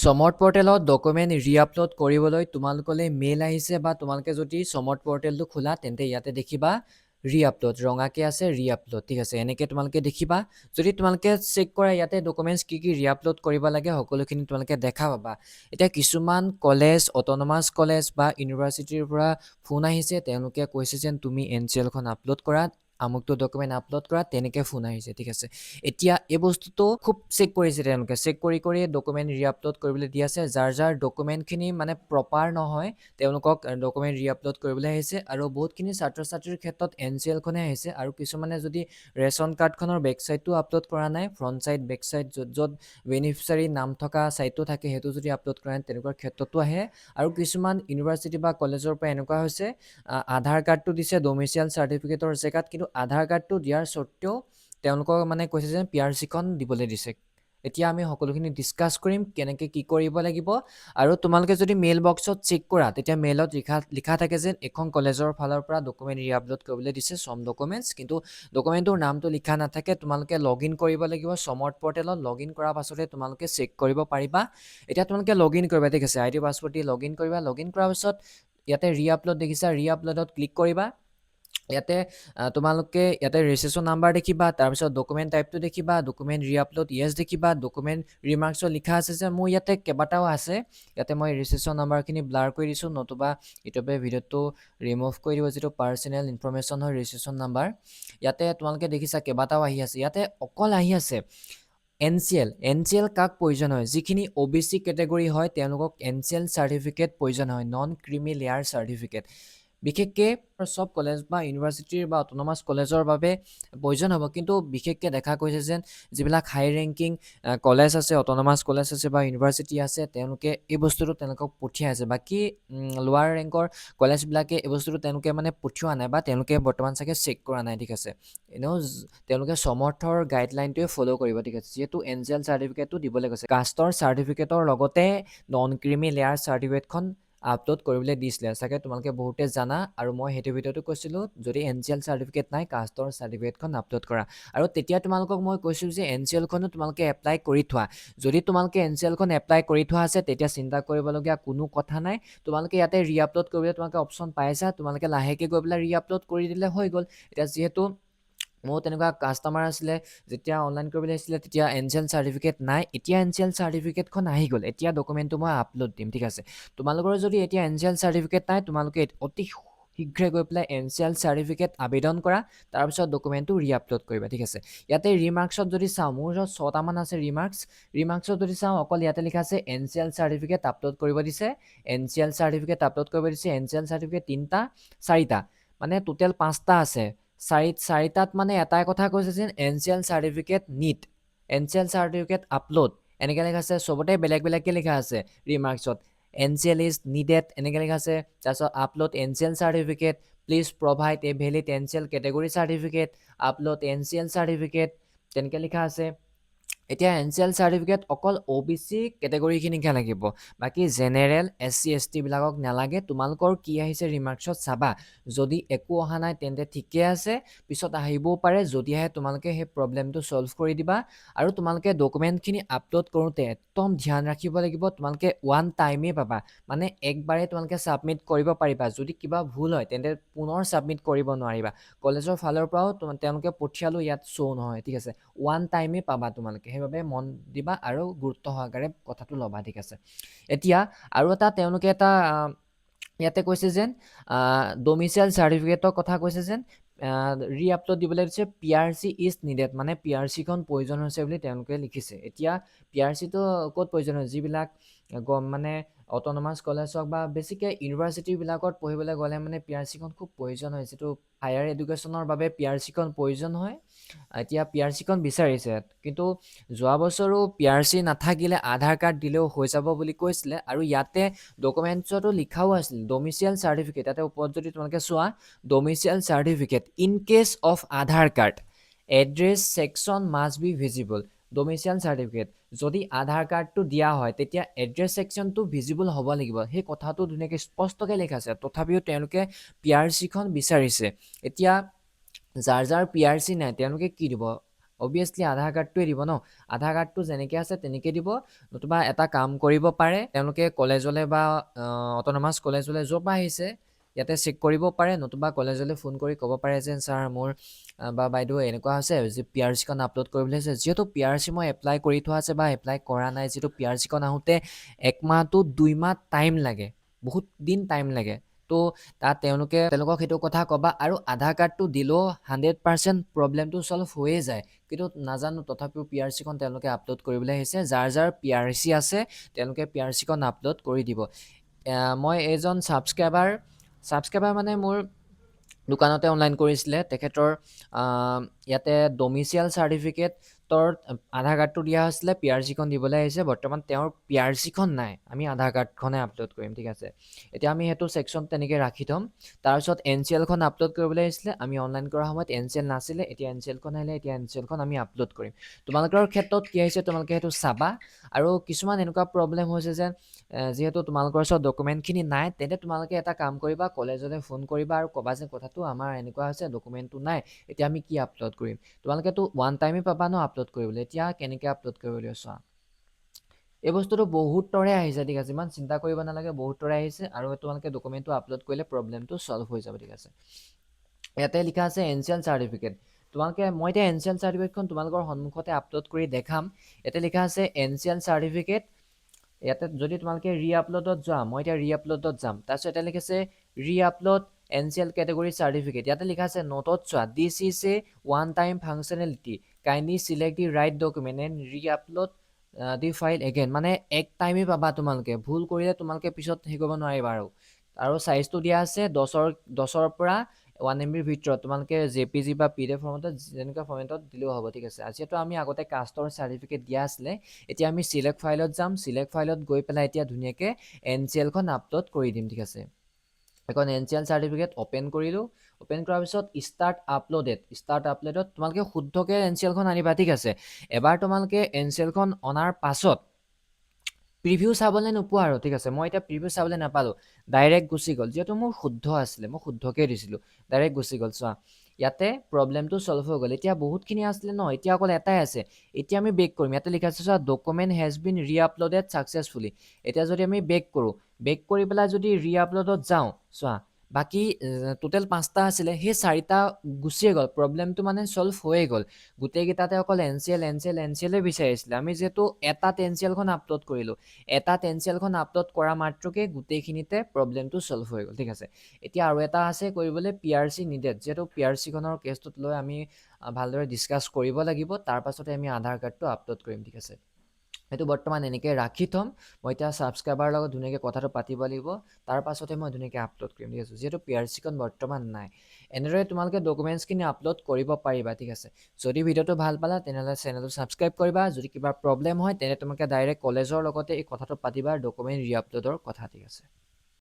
সমৰ্থ পৰ্টেলত ডকুমেণ্ট ৰিআপলোড কৰিবলৈ তোমালোকলৈ মেইল আহিছে বা তোমালোকে যদি সমৰ্থ পৰ্টেলটো খোলা তেন্তে ইয়াতে দেখিবা ৰিআপলোড ৰঙাকে আছে ৰিআপলোড ঠিক আছে এনেকৈ তোমালোকে দেখিবা যদি তোমালোকে চেক কৰা ইয়াতে ডকুমেণ্টছ কি ৰিআপলোড কৰিব লাগে সকলোখিনি তোমালোকে দেখা পাবা এতিয়া কিছুমান কলেজ অট'নমাছ কলেজ বা ইউনিভাৰ্চিটিৰ পৰা ফোন আহিছে তেওঁলোকে কৈছে যেন তুমি এনচিএলখন আপলোড কৰা আমুকটো ডকুমেণ্ট আপলোড কৰা তেনেকৈ ফোন আহিছে ঠিক আছে এতিয়া এই বস্তুটো খুব চেক কৰিছে তেওঁলোকে চেক কৰি ডকুমেণ্ট ৰিআপলোড কৰিবলৈ দি আছে যাৰ ডকুমেণ্টখিনি মানে প্ৰপাৰ নহয় তেওঁলোকক ডকুমেণ্ট ৰিআপলোড কৰিবলৈ আহিছে আৰু বহুতখিনি ছাত্ৰ ছাত্ৰীৰ ক্ষেত্ৰত এনচিএলখনে আহিছে আৰু কিছুমানে যদি ৰেচন কাৰ্ডখনৰ বেক চাইডটো আপলোড কৰা নাই ফ্ৰণ্ট চাইড বেক চাইড য'ত বেনিফিচিয়াৰী নাম থকা চাইডটো থাকে সেইটো যদি আপলোড কৰা নাই তেনেকুৱা ক্ষেত্ৰতো আহে আৰু কিছুমান ইউনিভাৰ্চিটি বা কলেজৰ পৰা এনেকুৱা হৈছে আধাৰ কাৰ্ডটো দিছে ডমিচিয়েল চাৰ্টিফিকেটৰ জেগাত কিন্তু আধাৰ কাৰ্ডটো দিয়াৰ স্বত্তেও তেওঁলোকক মানে কৈছে যে পিআৰচিখন দিবলৈ দিছে এতিয়া আমি সকলোখিনি ডিসকাস কৰিম কেনেকৈ কি কৰিব লাগিব আৰু তোমালোকে যদি মেইল বক্সত চেক কৰা তেতিয়া মেইলত লিখা থাকে যে এখন কলেজৰ ফালৰ পৰা ডকুমেণ্ট ৰিআপলোড কৰিবলৈ দিছে সম ডকুমেণ্টছ কিন্তু ডকুমেণ্টৰ নামটো লিখা নাথাকে তোমালোকে লগইন কৰিব লাগিব সমৰ্থ পৰ্টেলত লগইন কৰাৰ পাছতে তোমালোকে চেক কৰিব পাৰিবা এতিয়া তোমালোকে লগইন কৰিবা ঠিক আছে আইডি পাছৱৰ্ড দি লগইন কৰিবা লগইন কৰাৰ পাছত ইয়াতে ৰিআপলোড দেখিছা ৰিআপলোডত ক্লিক কৰিবা ইয়াতে তোমালোকে ইয়াতে ৰেজিষ্ট্ৰেশ্যন নাম্বাৰ দেখিবা তাৰপিছত ডকুমেণ্ট টাইপটো দেখিবা ডকুমেণ্ট ৰিআপলোড ইয়েছ দেখিবা ডকুমেণ্ট ৰিমাৰ্কছত লিখা আছে যে মোৰ ইয়াতে কেইবাটাও আছে ইয়াতে মই ৰেজিষ্ট্ৰেশ্যন নাম্বাৰখিনি ব্লাৰ কৰি দিছোঁ নতুবা ইউটিউবে ভিডিঅ'টো ৰিমুভ কৰি দিব যিটো পাৰ্চনেল ইনফৰমেশ্যন হয় ৰেজিষ্ট্ৰেশ্যন নাম্বাৰ ইয়াতে তোমালোকে দেখিছা কেইবাটাও আহি আছে ইয়াতে অকল আহি আছে এনচিএল কাক প্ৰয়োজন হয় যিখিনি OBC কেটেগৰী হয় তেওঁলোকক এনচিএল চাৰ্টিফিকেট প্ৰয়োজন হয় নন ক্ৰিমি লেয়াৰ চাৰ্টিফিকেট বিশেষকৈ সব কলেজ বা ইউনিভাৰ্চিটিৰ বা অট'নমাছ কলেজৰ বাবে প্ৰয়োজন হ'ব কিন্তু বিশেষকৈ দেখা গৈছে যেন যিবিলাক হাই ৰেংকিং কলেজ আছে অট'নমাছ কলেজ আছে বা ইউনিভাৰ্চিটি আছে তেওঁলোকে এই বস্তুটো তেওঁলোকক পঠিয়াই আছে বাকী লোৱাৰ ৰেংকৰ কলেজবিলাকে এই বস্তুটো তেওঁলোকে মানে পঠিওৱা নাই বা তেওঁলোকে বৰ্তমান চাগে চেক কৰা নাই ঠিক আছে এনেও তেওঁলোকে সমৰ্থৰ গাইডলাইনটোৱে ফ'ল' কৰিব ঠিক আছে যিহেতু এনচিএল চাৰ্টিফিকেটটো দিবলৈ কৈছে কাষ্টৰ চাৰ্টিফিকেটৰ লগতে নন ক্ৰিমি লেয়াৰ চাৰ্টিফিকেটখন আপলোড কৰিবলৈ দিছিলে চাগে তোমালোকে বহুতে জানা আৰু মই সেইটো ভিডিঅ'টো কৈছিলোঁ যদি এনচিএল চাৰ্টিফিকেট নাই কাষ্টৰ চাৰ্টিফিকেটখন আপলোড কৰা আৰু তেতিয়া তোমালোকক মই কৈছিলোঁ যে এনচিএলখনো তোমালোকে এপ্লাই কৰি থোৱা যদি তোমালোকে এনচিএলখন এপ্লাই কৰি থোৱা আছে তেতিয়া চিন্তা কৰিবলগীয়া কোনো কথা নাই তোমালোকে ইয়াতে ৰিআপলোড কৰিবলৈ তোমালোকে অপশ্যন পাইছা তোমালোকে লাহেকৈ গৈ পেলাই ৰিআপলোড কৰি দিলে হৈ গ'ল এতিয়া যিহেতু মোৰ তেনেকুৱা কাষ্টমাৰ আছিলে যেতিয়া অনলাইন কৰিবলৈ আহিছিলে তেতিয়া এনচিএল চাৰ্টিফিকেট নাই এতিয়া এনচিএল চাৰ্টিফিকেটখন আহি গ'ল এতিয়া ডকুমেণ্টটো মই আপলোড দিম ঠিক আছে তোমালোকৰ যদি এতিয়া এনচিএল চাৰ্টিফিকেট নাই তোমালোকে অতি শীঘ্ৰে গৈ পেলাই এনচিএল চাৰ্টিফিকেট আবেদন কৰা তাৰপিছত ডকুমেণ্টটো ৰিআপলোড কৰিবা ঠিক আছে ইয়াতে ৰিমাৰ্কছত যদি চাওঁ মোৰ ওচৰত 6টামান আছে ৰিমাৰ্কছত যদি চাওঁ অকল ইয়াতে লিখা আছে এনচিএল চাৰ্টিফিকেট আপলোড কৰিব দিছে এনচিএল চাৰ্টিফিকেট আপলোড কৰিব দিছে এনচিএল চাৰ্টিফিকেট 4টা মানে টোটেল 5টা আছে চাৰিটাত মানে এটাই কথা কৈছে যে NCL certificate need NCL certificate upload এনেকৈ লিখা আছে চবতে বেলেগকৈ লিখা আছে ৰিমাৰ্কছত এনচিএল ইজ নিডেড এনেকৈ লিখা আছে তাৰপিছত upload NCL certificate please provide A valid NCL category certificate upload NCL certificate তেনেকৈ লিখা আছে এতিয়া এনচিএল চাৰ্টিফিকেট অকল OBC কেটেগৰীখিনিকে লাগিব বাকী জেনেৰেল SC ST বিলাকক নালাগে তোমালোকৰ কি আহিছে ৰিমাৰ্কছত চাবা যদি একো অহা নাই তেন্তে ঠিকে আছে পিছত আহিবও পাৰে যদি আহে তোমালোকে সেই প্ৰব্লেমটো সলভ কৰি দিবা আৰু তোমালোকে ডকুমেণ্টখিনি আপলোড কৰোঁতে একদম ধ্যান ৰাখিব লাগিব তোমালোকে ওৱান টাইমেই পাবা মানে একবাৰে তোমালোকে ছাবমিট কৰিব পাৰিবা যদি কিবা ভুল হয় তেন্তে পুনৰ ছাবমিট কৰিব নোৱাৰিবা কলেজৰ ফালৰ পৰাও তেওঁলোকে পঠিয়ালো ইয়াত শ্ব' নহয় ঠিক আছে ওৱান টাইমেই পাবা তোমালোকে সেইবাবে মন দিবা আৰু গুৰুত্ব সহকাৰে কথাটো ল'বা ঠিক আছে এতিয়া আৰু এটা তেওঁলোকে এটা ইয়াতে কৈছে যেন ডমিচিয়েল চাৰ্টিফিকেটৰ কথা কৈছে যেন ৰিআপলোড দিবলৈ দিছে PRC ইজ নিডেড মানে PRCখন প্ৰয়োজন হৈছে বুলি তেওঁলোকে লিখিছে এতিয়া PRCটো ক'ত প্ৰয়োজন হয় যিবিলাক মানে অট'নমাছ কলেজ হওক বা বেছিকৈ ইউনিভাৰ্চিটিবিলাকত পঢ়িবলৈ গ'লে মানে PRCখন খুব প্ৰয়োজন হয় যিটো হায়াৰ এডুকেশ্যনৰ বাবে PRCখন প্ৰয়োজন হয় এতিয়া PRCখন বিচাৰিছে কিন্তু যোৱা বছৰো PRC নাথাকিলে আধাৰ কাৰ্ড দিলেও হৈ যাব বুলি কৈছিলে আৰু ইয়াতে ডকুমেণ্টছতো লিখাও আছিল ডমিচিয়েল চাৰ্টিফিকেট ইয়াতে ওপৰত যদি তোমালোকে চোৱা domicile certificate in case of Aadhaar card address section must be visible domicile certificate যদি আধাৰ কাৰ্ডটো দিয়া হয় তেতিয়া এড্ৰেছ ছেকশ্যনটো ভিজিবল হ'ব লাগিব সেই কথাটো ধুনীয়াকৈ স্পষ্টকৈ লিখা আছে তথাপিও তেওঁলোকে PRCখন বিচাৰিছে এতিয়া যাৰ PRC নাই তেওঁলোকে কি দিব অবভিয়াছলি আধাৰ কাৰ্ডটোৱে দিব ন, আধাৰ কাৰ্ডটো যেনেকৈ আছে তেনেকৈ দিব, নতুবা এটা কাম কৰিব পাৰে তেওঁলোকে কলেজলৈ বা অট'নমাছ কলেজলৈ য'ৰ পৰা আহিছে ইয়াতে চেক কৰিব পাৰে, নতুবা কলেজলৈ ফোন কৰি ক'ব পাৰে যে ছাৰ মোৰ বা বাইদেউ এনেকুৱা হৈছে যে PRC-খন আপলোড কৰিবলৈ আছে, যিহেতু PRC মই এপ্লাই কৰি থোৱা আছে বা এপ্লাই কৰা নাই, যিহেতু PRC-খন আহোঁতে 1 মাহটো 2 মাহ টাইম লাগে, বহুত দিন টাইম লাগে, তো তাত তেওঁলোকক সেইটো কথা ক'বা, আৰু আধাৰ কাৰ্ডটো দিলেও 100% প্ৰব্লেমটো ছল্ভ হৈয়ে যায়, কিন্তু নাজানো তথাপিও PRC-খন তেওঁলোকে আপলোড কৰিবলৈ আহিছে, যাৰ যাৰ PRC আছে তেওঁলোকে PRC-খন আপলোড কৰি দিব। মই এজন ছাবস্ক্ৰাইবাৰ মানে মোৰ দোকানতে অনলাইন কৰিছিলে, তেখেতৰ ইয়াতে ডমিচিয়েল চাৰ্টিফিকেটৰ আধাৰ কাৰ্ডটো দিয়া হৈছিলে, PRC-খন দিবলৈ আহিছে, বৰ্তমান তেওঁৰ PRC-খন নাই, আমি আধাৰ কাৰ্ডখনে আপলোড কৰিম, ঠিক আছে। এতিয়া আমি সেইটো ছেকশ্যন তেনেকৈ ৰাখি থ'ম। তাৰপিছত NCL-খন আপলোড কৰিবলৈ আহিছিলে, আমি অনলাইন কৰাৰ সময়ত NCL নাছিলে, এতিয়া NCL-খন আহিলে, এতিয়া NCL-খন আমি আপলোড কৰিম। তোমালোকৰ ক্ষেত্ৰত কি আহিছে তোমালোকে সেইটো চাবা, আৰু কিছুমান এনেকুৱা প্ৰব্লেম হৈছে যে যিহেতু তোমালোকৰ ওচৰত ডকুমেণ্টখিনি নাই, তেন্তে তোমালোকে এটা কাম কৰিবা, কলেজলৈ ফোন কৰিবা আৰু ক'বা যে কথাটো আমাৰ এনেকুৱা হৈছে, ডকুমেণ্টটো নাই, এতিয়া আমি কি আপলোড কৰিম। তোমালোকেতো ওৱান টাইমে পাবা ন আপলোড কৰিবলৈ, এতিয়া কেনেকৈ আপলোড কৰিবলৈ চোৱা। এই বস্তুটো বহুতৰে আহিছে, ঠিক আছে, ইমান চিন্তা কৰিব নালাগে, বহুতৰে আহিছে, আৰু তোমালোকে ডকুমেণ্টটো আপলোড কৰিলে প্ৰব্লেমটো ছল্ভ হৈ যাব, ঠিক আছে। ইয়াতে লিখা আছে NCL চাৰ্টিফিকেট, মই এতিয়া NCL চাৰ্টিফিকেটখন তোমালোকৰ সন্মুখতে আপলোড কৰি দেখাম। ইয়াতে লিখা আছে NCL চাৰ্টিফিকেট, ইয়াতে যদি তোমালোকে ৰি-আপলোডত যোৱা, মই এতিয়া ৰি-আপলোডত যাম, তাৰপিছত এটা লিখিছে ৰি-আপলোড NCL কেটেগৰী চাৰ্টিফিকেট, ইয়াতে লিখা আছে নোটত চোৱা, this is a one time functionality, kindly select the right document and re-upload the file again, মানে এক টাইমে পাবা তোমালোকে, ভুল কৰিলে তোমালোকে পিছত হেৰি কৰিব নোৱাৰিবা। আৰু চাইজটো দিয়া আছে 10ৰ পৰা 1 MB ভিতৰত, তোমালোকে JPG বা PDF ফৰ্মেটত যেনেকুৱা ফৰ্মেটত দিলেও হ'ব, ঠিক আছে। যিহেতু আমি আগতে কাষ্টৰ চাৰ্টিফিকেট দিয়া আছিলে, এতিয়া আমি চিলেক্ট ফাইলত যাম, চিলেক্ট ফাইলত গৈ পেলাই এতিয়া ধুনীয়াকৈ NCL-খন আপলোড কৰি দিম, ঠিক আছে। এখন NCL চাৰ্টিফিকেট অ'পেন কৰিলোঁ, অ'পেন কৰাৰ পিছত ষ্টাৰ্ট আপলোডত তোমালোকে শুদ্ধকৈ NCL-খন আনিবা, ঠিক আছে। এবাৰ তোমালোকে NCL-খন অনাৰ পাছত প্ৰিভিউ চাবলৈ নোপোৱা আৰু, ঠিক আছে। মই এতিয়া প্ৰিভিউ চাবলৈ নাপালোঁ, ডাইৰেক্ট গুচি গ'ল, যিহেতু মোৰ শুদ্ধ আছিলে, মই শুদ্ধকৈ দিছিলোঁ, ডাইৰেক্ট গুচি গ'ল। চোৱা ইয়াতে প্ৰব্লেমটো ছল্ভ হৈ গ'ল, এতিয়া বহুতখিনি আছিলে ন, এতিয়া অকল এটাই আছে। এতিয়া আমি বেক কৰিম, ইয়াতে লিখা আছে চোৱা, ডকুমেণ্ট হেজ বিন ৰি-আপলোডেড ছাকচেছফুলি। এতিয়া যদি আমি বেক কৰোঁ, বেক কৰি পেলাই যদি ৰি-আপলোডত যাওঁ, চোৱা বাকী টোটেল 5টা আছিলে, সেই 4টা গুচিয়ে গ'ল, প্ৰব্লেমটো মানে ছল্ভ হৈয়ে গ'ল। গোটেইকেইটাতে অকল NCL বিচাৰিছিলে, আমি যিহেতু এটাত NCL-খন আপলোড কৰিলোঁ, এটাত NCL-খন আপলোড কৰা মাত্ৰকে গোটেইখিনিতে প্ৰব্লেমটো ছল্ভ হৈ গ'ল, ঠিক আছে। এতিয়া আৰু এটা আছে কৰিবলৈ, PRC নিডেড, যিহেতু PRC-খনৰ কেছটোত লৈ আমি ভালদৰে ডিছকাছ কৰিব লাগিব, তাৰ পাছতে আমি আধাৰ কাৰ্ডটো আপলোড কৰিম, ঠিক আছে। সেইটো বৰ্তমান এনেকৈ ৰাখি থ'ম, মই এতিয়া ছাবস্ক্ৰাইবাৰৰ লগত ধুনীয়াকৈ কথাটো পাতিব লাগিব, তাৰ পাছতে মই ধুনীয়াকৈ আপলোড কৰিম, ঠিক আছে, যিহেতু PRC-খন বৰ্তমান নাই। এনেদৰে তোমালোকে ডকুমেণ্টছখিনি আপলোড কৰিব পাৰিবা, ঠিক আছে। যদি ভিডিঅ'টো ভাল পালা তেনেহ'লে চেনেলটো ছাবস্ক্ৰাইব কৰিবা, যদি কিবা প্ৰব্লেম হয় তেনে তোমালোকে ডাইৰেক্ট কলেজৰ লগতে এই কথাটো পাতিবা, ডকুমেণ্ট ৰি-আপলোডৰ কথা, ঠিক আছে।